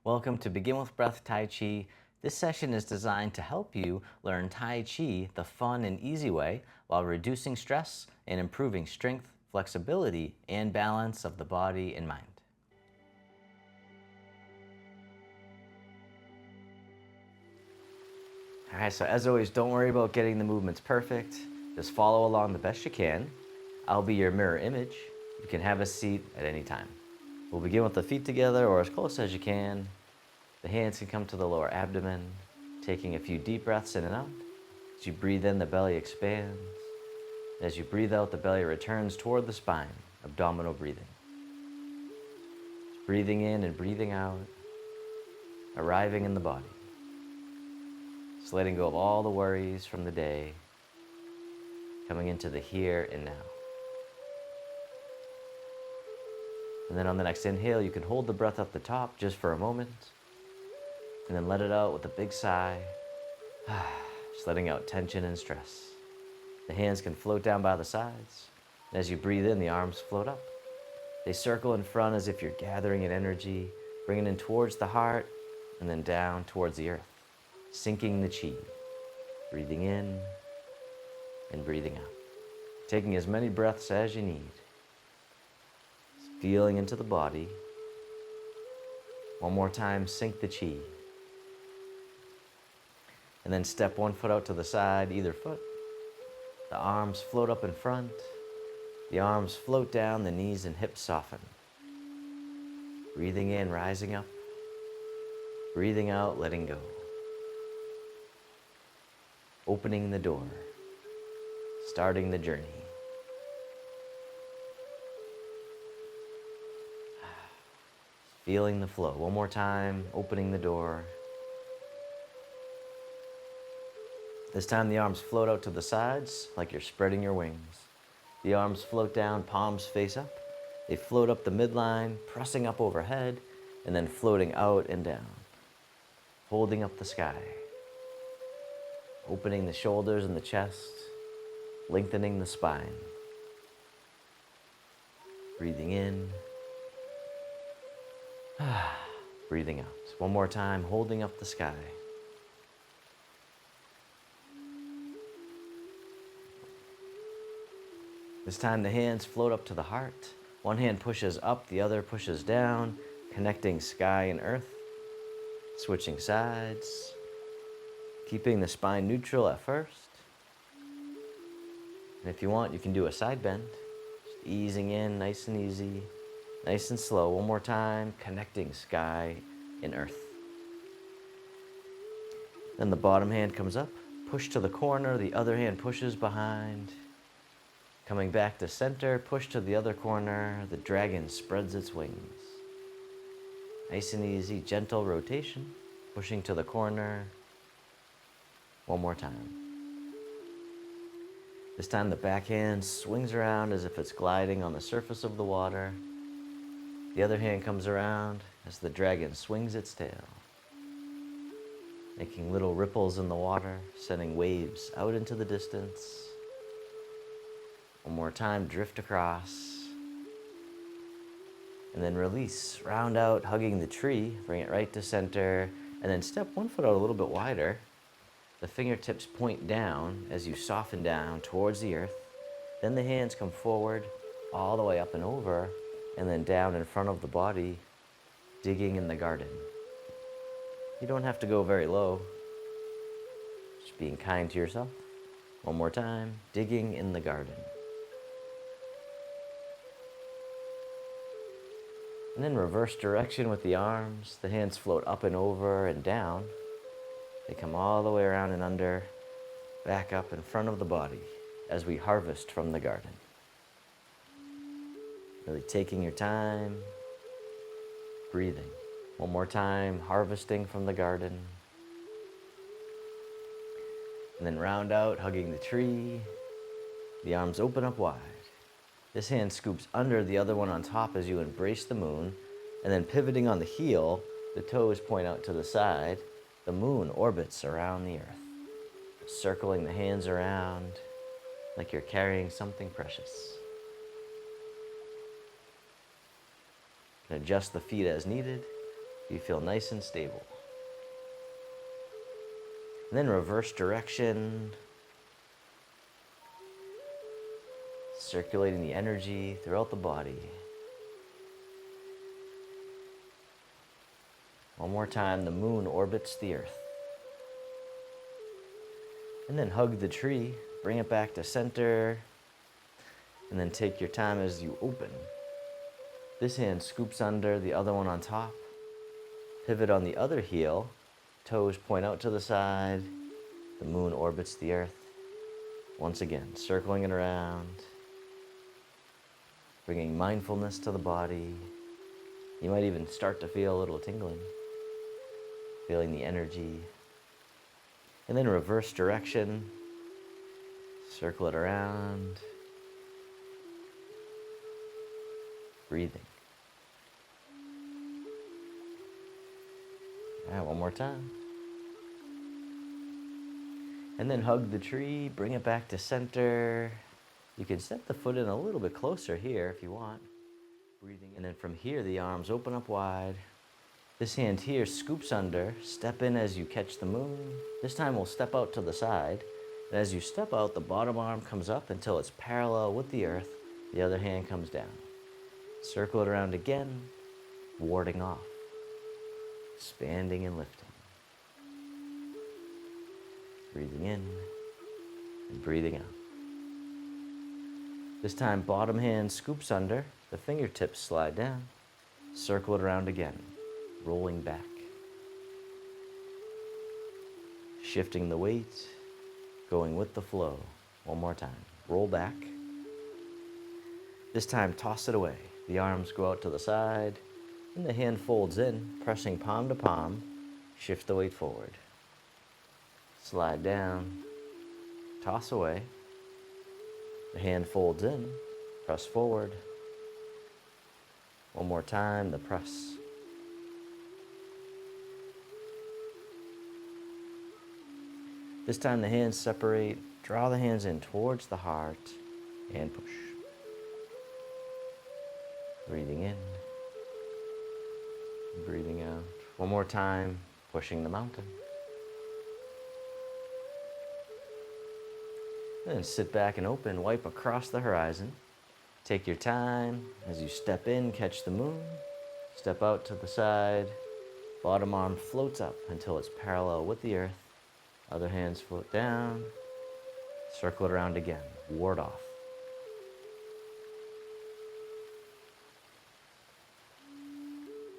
Welcome to Begin with Breath Tai Chi. This session is designed to help you learn Tai Chi the fun and easy way while reducing stress and improving strength, flexibility, and balance of the body and mind. All right, so as always, don't worry about getting the movements perfect. Just follow along the best you can. I'll be your mirror image. You can have a seat at any time. We'll begin with the feet together or as close as you can. The hands can come to the lower abdomen, taking a few deep breaths in and out. As you breathe in, the belly expands. As you breathe out, the belly returns toward the spine, abdominal breathing. Breathing in and breathing out, arriving in the body. Just letting go of all the worries from the day, coming into the here and now. And then on the next inhale, you can hold the breath at the top just for a moment, and then let it out with a big sigh, just letting out tension and stress. The hands can float down by the sides, and as you breathe in, the arms float up. They circle in front as if you're gathering in energy, bringing in towards the heart, and then down towards the earth, sinking the chi, breathing in and breathing out. Taking as many breaths as you need. Feeling into the body. One more time, sink the chi. And then step one foot out to the side, either foot. The arms float up in front. The arms float down, the knees and hips soften. Breathing in, rising up. Breathing out, letting go. Opening the door. Starting the journey. Feeling the flow. One more time, opening the door. This time the arms float out to the sides like you're spreading your wings. The arms float down, palms face up. They float up the midline, pressing up overhead, and then floating out and down. Holding up the sky. Opening the shoulders and the chest, lengthening the spine. Breathing in. Breathing out. One more time, holding up the sky. This time the hands float up to the heart. One hand pushes up, the other pushes down, connecting sky and earth. Switching sides. Keeping the spine neutral at first. And if you want, you can do a side bend. Just easing in, nice and easy, nice and slow. One more time, connecting sky and earth. Then the bottom hand comes up, push to the corner, the other hand pushes behind. Coming back to center, push to the other corner, the dragon spreads its wings. Nice and easy, gentle rotation, pushing to the corner. One more time. This time the back hand swings around as if it's gliding on the surface of the water. The other hand comes around as the dragon swings its tail, making little ripples in the water, sending waves out into the distance. One more time, drift across. And then release, round out, hugging the tree, bring it right to center, and then step one foot out a little bit wider. The fingertips point down as you soften down towards the earth. Then the hands come forward, all the way up and over, and then down in front of the body, digging in the garden. You don't have to go very low. Just being kind to yourself. One more time, digging in the garden. And then reverse direction with the arms. The hands float up and over and down. They come all the way around and under, back up in front of the body as we harvest from the garden. Really taking your time, breathing. One more time, harvesting from the garden. And then round out, hugging the tree. The arms open up wide. This hand scoops under, the other one on top as you embrace the moon. And then pivoting on the heel, the toes point out to the side. The moon orbits around the earth, circling the hands around like you're carrying something precious. You can adjust the feet as needed. You feel nice and stable. And then reverse direction, circulating the energy throughout the body. One more time, the moon orbits the earth. And then hug the tree, bring it back to center, and then take your time as you open. This hand scoops under, the other one on top. Pivot on the other heel, toes point out to the side, the moon orbits the earth. Once again, circling it around, bringing mindfulness to the body. You might even start to feel a little tingling, feeling the energy. And then reverse direction, circle it around, breathing. All right, one more time. And then hug the tree, bring it back to center. You can set the foot in a little bit closer here if you want. Breathing. And then from here, the arms open up wide. This hand here scoops under. Step in as you catch the moon. This time we'll step out to the side. And as you step out, the bottom arm comes up until it's parallel with the earth. The other hand comes down. Circle it around again, warding off. Expanding and lifting. Breathing in and breathing out. This time, bottom hand scoops under, the fingertips slide down, circle it around again, rolling back. Shifting the weight, going with the flow. One more time, roll back. This time, toss it away. The arms go out to the side, and the hand folds in, pressing palm to palm, shift the weight forward. Slide down, toss away. The hand folds in, press forward. One more time, the press. This time the hands separate, draw the hands in towards the heart, and push. Breathing in, breathing out. One more time, pushing the mountain. Then sit back and open, wipe across the horizon. Take your time as you step in, catch the moon. Step out to the side. Bottom arm floats up until it's parallel with the earth. Other hands float down. Circle it around again. Ward off.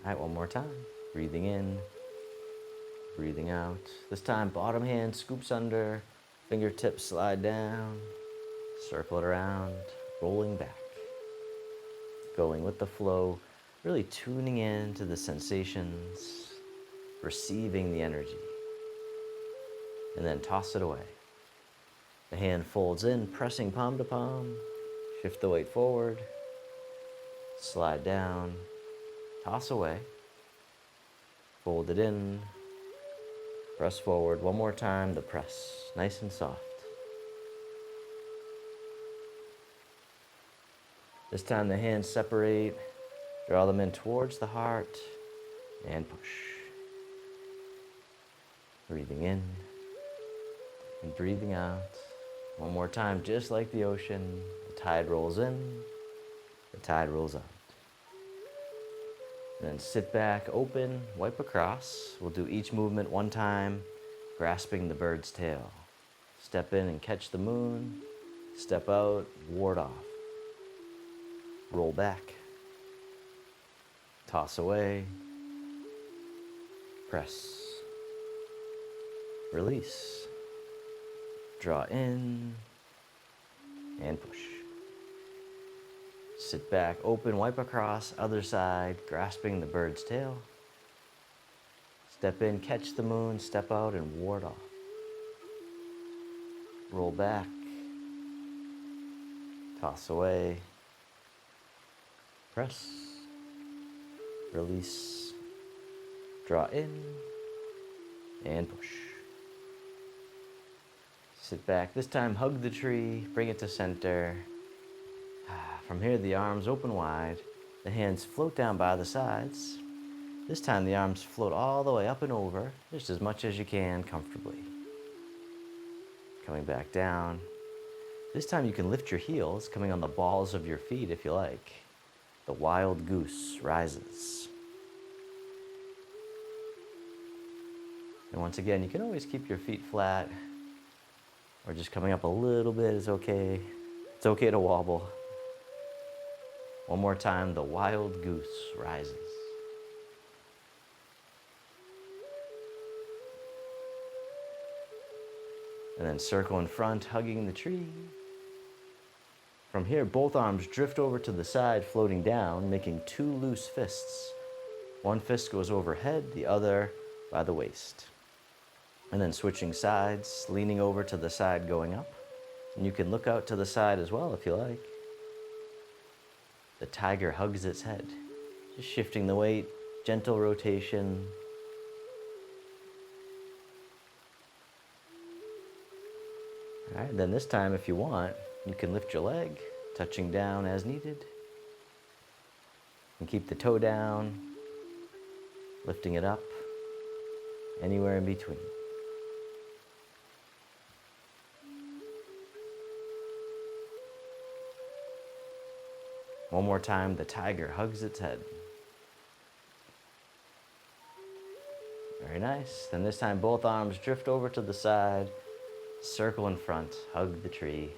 All right, one more time. Breathing in, breathing out. This time, bottom hand scoops under. Fingertips slide down, circle it around, rolling back. Going with the flow, really tuning in to the sensations, receiving the energy. And then toss it away. The hand folds in, pressing palm to palm. Shift the weight forward. Slide down, toss away. Fold it in. Press forward. One more time, the press, nice and soft. This time the hands separate, draw them in towards the heart, and push. Breathing in and breathing out. One more time, just like the ocean, the tide rolls in, the tide rolls out. And then sit back, open, wipe across. We'll do each movement one time, grasping the bird's tail. Step in and catch the moon. Step out, ward off. Roll back. Toss away. Press. Release. Draw in and push. Sit back, open, wipe across, other side, grasping the bird's tail. Step in, catch the moon, step out, and ward off. Roll back. Toss away. Press. Release. Draw in. And push. Sit back. This time, hug the tree, bring it to center. From here, the arms open wide. The hands float down by the sides. This time the arms float all the way up and over, just as much as you can comfortably. Coming back down. This time you can lift your heels, coming on the balls of your feet if you like. The wild goose rises. And once again, you can always keep your feet flat, or just coming up a little bit is okay. It's okay to wobble. One more time, the wild goose rises. And then circle in front, hugging the tree. From here, both arms drift over to the side, floating down, making two loose fists. One fist goes overhead, the other by the waist. And then switching sides, leaning over to the side going up. And you can look out to the side as well if you like. The tiger hugs its head, just shifting the weight, gentle rotation. All right, then this time if you want, you can lift your leg, touching down as needed. And keep the toe down, lifting it up, anywhere in between. One more time, the tiger hugs its head. Very nice. Then this time, both arms drift over to the side, circle in front, hug the tree.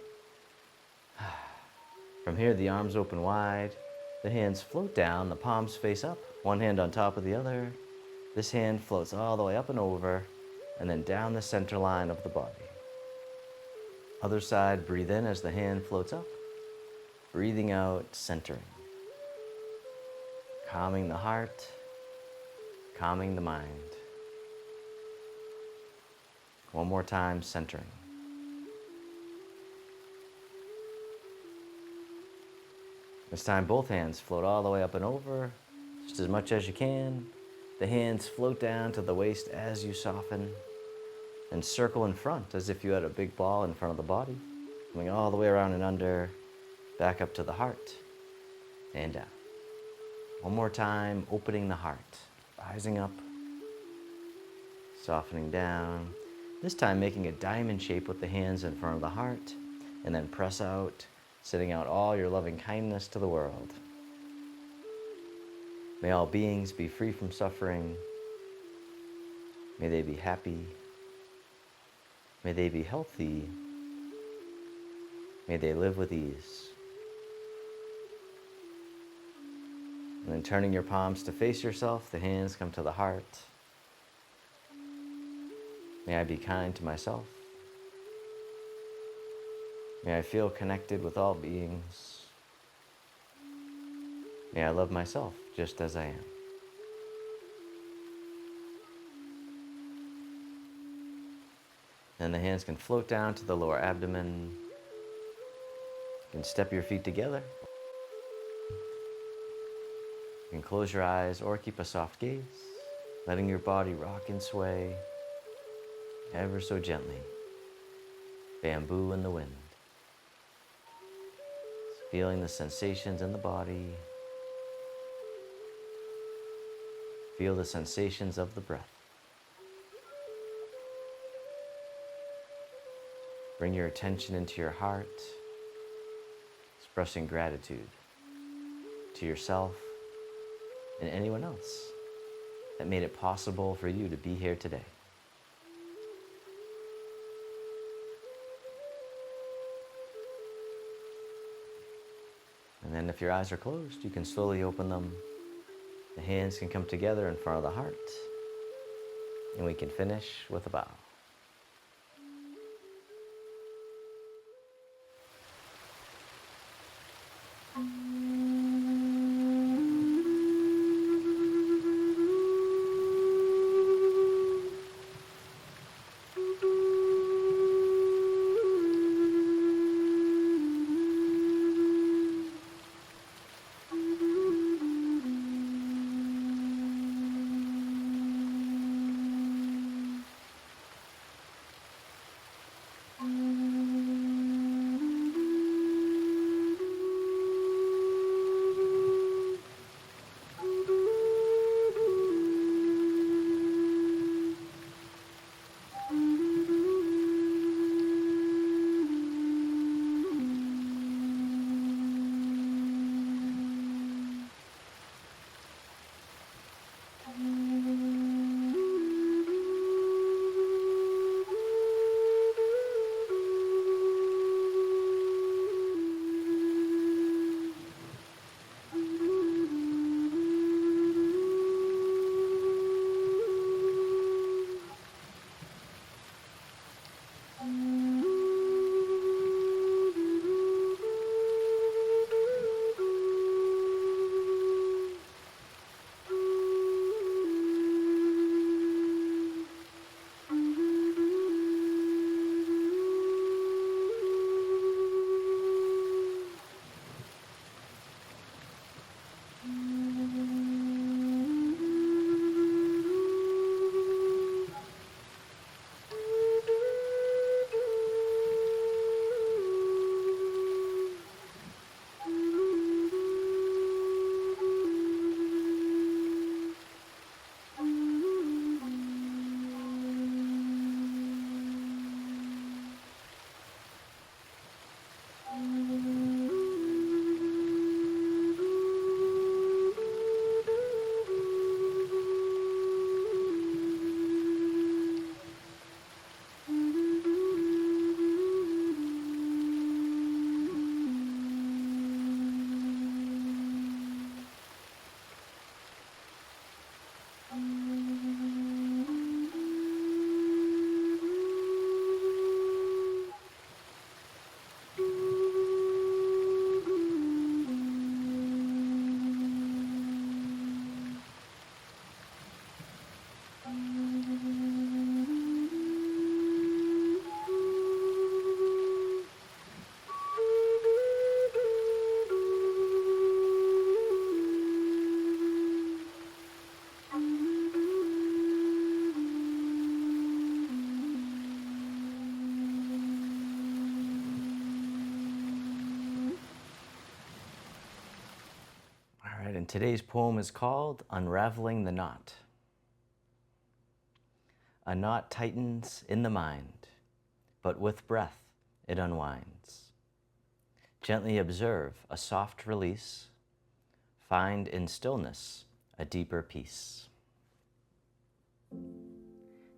From here, the arms open wide, the hands float down, the palms face up, one hand on top of the other. This hand floats all the way up and over, and then down the center line of the body. Other side, breathe in as the hand floats up. Breathing out, centering. Calming the heart, calming the mind. One more time, centering. This time, both hands float all the way up and over, just as much as you can. The hands float down to the waist as you soften. And circle in front as if you had a big ball in front of the body. Coming all the way around and under. Back up to the heart, and down. One more time, opening the heart, rising up, softening down. This time making a diamond shape with the hands in front of the heart, and then press out, sending out all your loving kindness to the world. May all beings be free from suffering. May they be happy. May they be healthy. May they live with ease. And then turning your palms to face yourself, the hands come to the heart. May I be kind to myself. May I feel connected with all beings. May I love myself just as I am. And the hands can float down to the lower abdomen. You can step your feet together. You can close your eyes or keep a soft gaze, letting your body rock and sway ever so gently. Bamboo in the wind. Feeling the sensations in the body. Feel the sensations of the breath. Bring your attention into your heart, expressing gratitude to yourself and anyone else that made it possible for you to be here today. And then if your eyes are closed, you can slowly open them. The hands can come together in front of the heart, and we can finish with a bow. Today's poem is called Unraveling the Knot. A knot tightens in the mind, but with breath it unwinds. Gently observe a soft release. Find in stillness a deeper peace.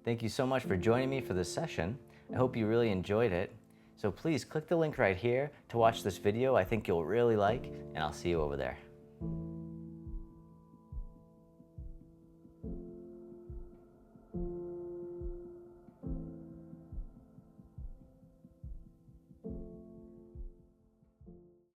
Thank you so much for joining me for this session. I hope you really enjoyed it. So please click the link right here to watch this video I think you'll really like, and I'll see you over there.